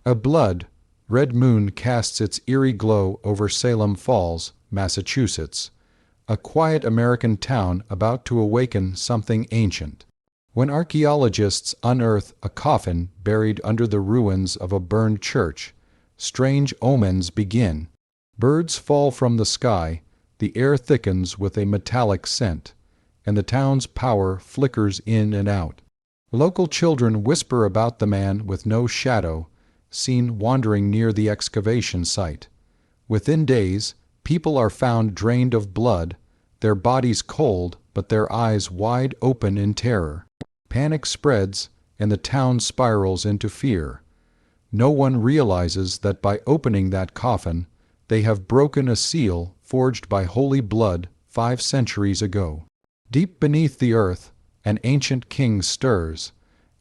A blood, red moon casts its eerie glow over Salem Falls, Massachusetts, a quiet American town about to awaken something ancient. When archaeologists unearth a coffin buried under the ruins of a burned church, strange omens begin. Birds fall from the sky, the air thickens with a metallic scent, and the town's power flickers in and out. Local children whisper about the man with no shadow, seen wandering near the excavation site. Within days, people are found drained of blood, their bodies cold but their eyes wide open in terror. Panic spreads, and the town spirals into fear. No one realizes that by opening that coffin, they have broken a seal forged by holy blood 5 centuries ago. Deep beneath the earth, an ancient king stirs,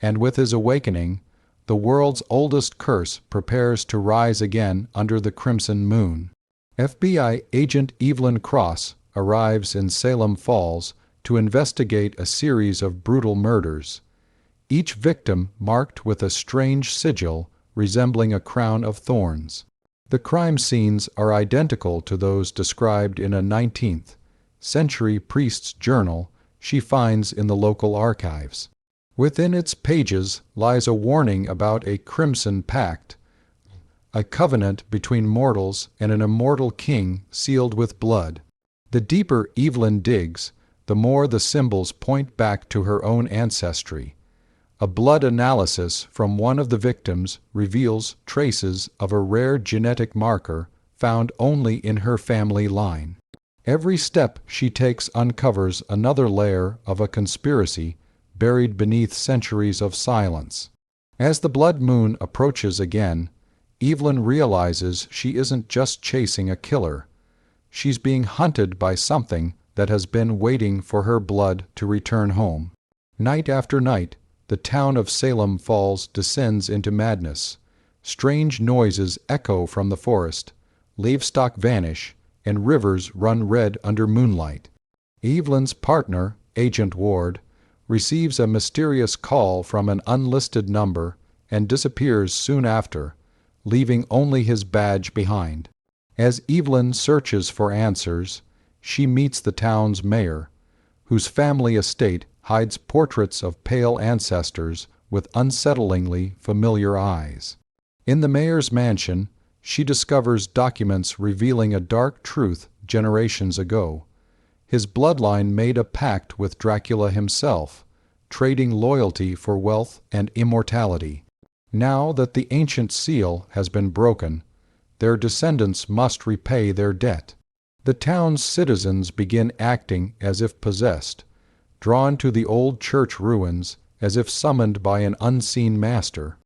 and with his awakening, the world's oldest curse prepares to rise again under the crimson moon. FBI Agent Evelyn Cross arrives in Salem Falls to investigate a series of brutal murders, each victim marked with a strange sigil resembling a crown of thorns. The crime scenes are identical to those described in a 19th century priest's journal she finds in the local archives. Within its pages lies a warning about a crimson pact, a covenant between mortals and an immortal king sealed with blood. The deeper Evelyn digs, the more the symbols point back to her own ancestry. A blood analysis from one of the victims reveals traces of a rare genetic marker found only in her family line. Every step she takes uncovers another layer of a conspiracy buried beneath centuries of silence. As the blood moon approaches again, Evelyn realizes she isn't just chasing a killer. She's being hunted by something that has been waiting for her blood to return home. Night after night, the town of Salem Falls descends into madness. Strange noises echo from the forest, livestock vanish, and rivers run red under moonlight. Evelyn's partner, Agent Ward, receives a mysterious call from an unlisted number and disappears soon after, leaving only his badge behind. As Evelyn searches for answers, she meets the town's mayor, whose family estate hides portraits of pale ancestors with unsettlingly familiar eyes. In the mayor's mansion, she discovers documents revealing a dark truth generations ago. His bloodline made a pact with Dracula himself, trading loyalty for wealth and immortality. Now that the ancient seal has been broken, their descendants must repay their debt. The town's citizens begin acting as if possessed, drawn to the old church ruins as if summoned by an unseen master.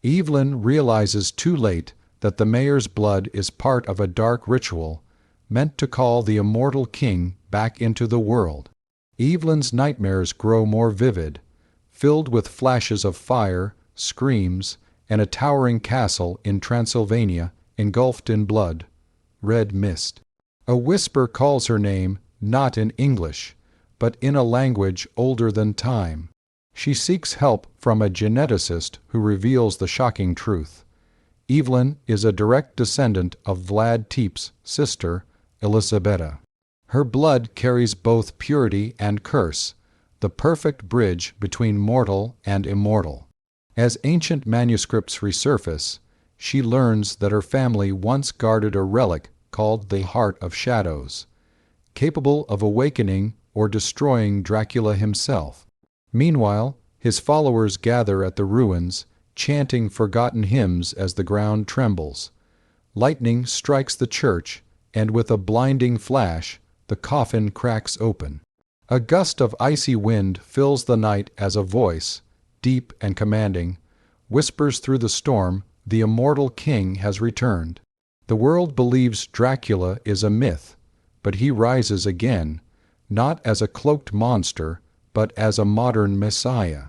Evelyn realizes too late that the mayor's blood is part of a dark ritual meant to call the Immortal King back into the world. Evelyn's nightmares grow more vivid, filled with flashes of fire, screams, and a towering castle in Transylvania engulfed in blood, red mist. A whisper calls her name, not in English, but in a language older than time. She seeks help from a geneticist who reveals the shocking truth. Evelyn is a direct descendant of Vlad Tepes' sister, Elisabetta. Her blood carries both purity and curse, the perfect bridge between mortal and immortal. As ancient manuscripts resurface, she learns that her family once guarded a relic called the Heart of Shadows, capable of awakening or destroying Dracula himself. Meanwhile, his followers gather at the ruins, chanting forgotten hymns as the ground trembles. Lightning strikes the church, and with a blinding flash, the coffin cracks open. A gust of icy wind fills the night as a voice, deep and commanding, whispers through the storm, "The Immortal King has returned." The world believes Dracula is a myth, but he rises again, not as a cloaked monster, but as a modern messiah.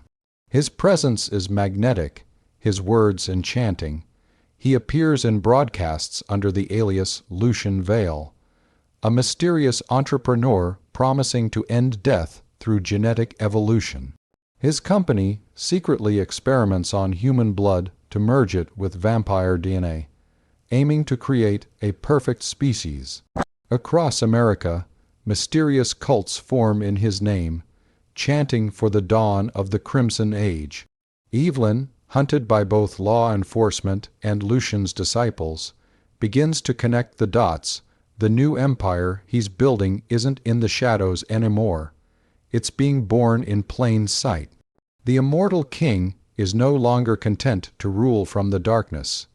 His presence is magnetic, his words enchanting. He appears in broadcasts under the alias Lucian Vale, a mysterious entrepreneur promising to end death through genetic evolution. His company secretly experiments on human blood to to merge it with vampire DNA, aiming to create a perfect species. Across America, mysterious cults form in his name, chanting for the dawn of the Crimson Age. Evelyn, hunted by both law enforcement and Lucian's disciples, begins to connect the dots. The new empire he's building isn't in the shadows anymore. It's being born in plain sight. The Immortal King is no longer content to rule from the darkness.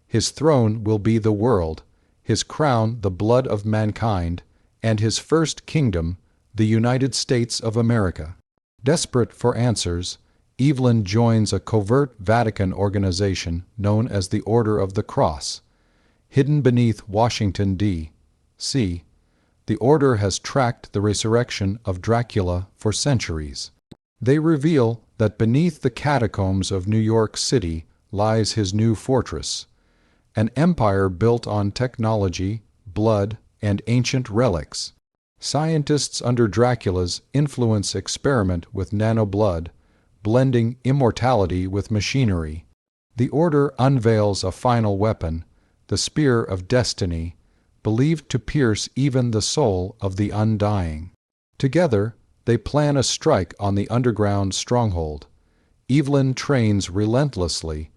His throne will be the world, his crown the blood of mankind, and his first kingdom, the United States of America. Desperate for answers, Evelyn joins a covert Vatican organization known as the Order of the Cross. Hidden beneath Washington, D.C., the Order has tracked the resurrection of Dracula for centuries. They reveal that beneath the catacombs of New York City lies his new fortress, an empire built on technology, blood, and ancient relics. Scientists under Dracula's influence experiment with nanoblood, blending immortality with machinery. The Order unveils a final weapon, the Spear of Destiny, believed to pierce even the soul of the undying. Together, they plan a strike on the underground stronghold. Evelyn trains relentlessly,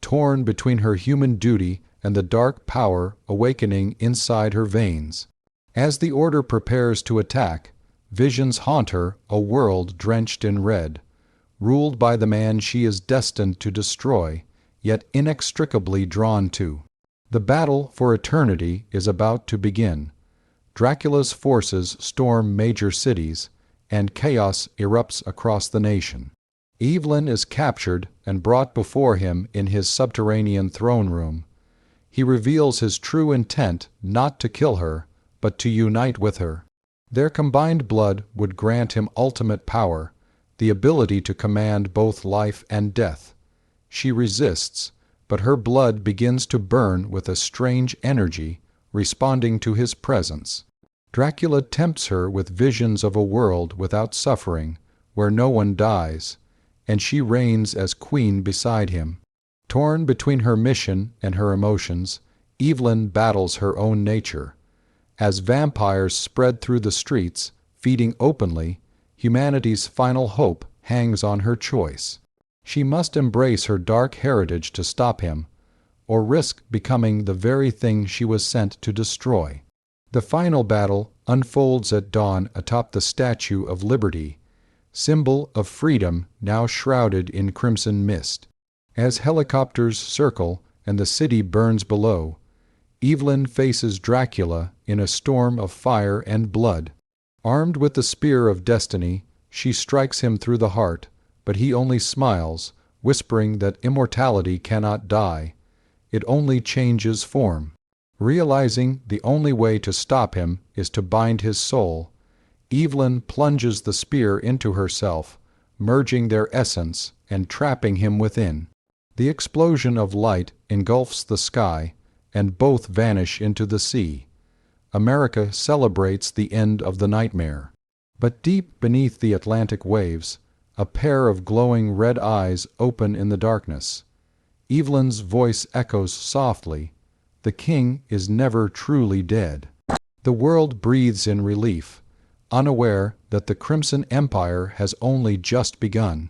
torn between her human duty and the dark power awakening inside her veins. As the Order prepares to attack, visions haunt her, a world drenched in red, ruled by the man she is destined to destroy, yet inextricably drawn to. The battle for eternity is about to begin. Dracula's forces storm major cities, and chaos erupts across the nation. Evelyn is captured and brought before him in his subterranean throne room. He reveals his true intent not to kill her, but to unite with her. Their combined blood would grant him ultimate power, the ability to command both life and death. She resists, but her blood begins to burn with a strange energy, responding to his presence. Dracula tempts her with visions of a world without suffering, where no one dies, and she reigns as queen beside him. Torn between her mission and her emotions, Evelyn battles her own nature. As vampires spread through the streets, feeding openly, humanity's final hope hangs on her choice. She must embrace her dark heritage to stop him, or risk becoming the very thing she was sent to destroy. The final battle unfolds at dawn atop the Statue of Liberty, symbol of freedom now shrouded in crimson mist. As helicopters circle and the city burns below, Evelyn faces Dracula in a storm of fire and blood. Armed with the Spear of Destiny, she strikes him through the heart, but he only smiles, whispering that immortality cannot die. It only changes form. Realizing the only way to stop him is to bind his soul, Evelyn plunges the spear into herself, merging their essence and trapping him within. The explosion of light engulfs the sky, and both vanish into the sea. America celebrates the end of the nightmare. But deep beneath the Atlantic waves, a pair of glowing red eyes open in the darkness. Evelyn's voice echoes softly, "The king is never truly dead." The world breathes in relief, unaware that the Crimson Empire has only just begun.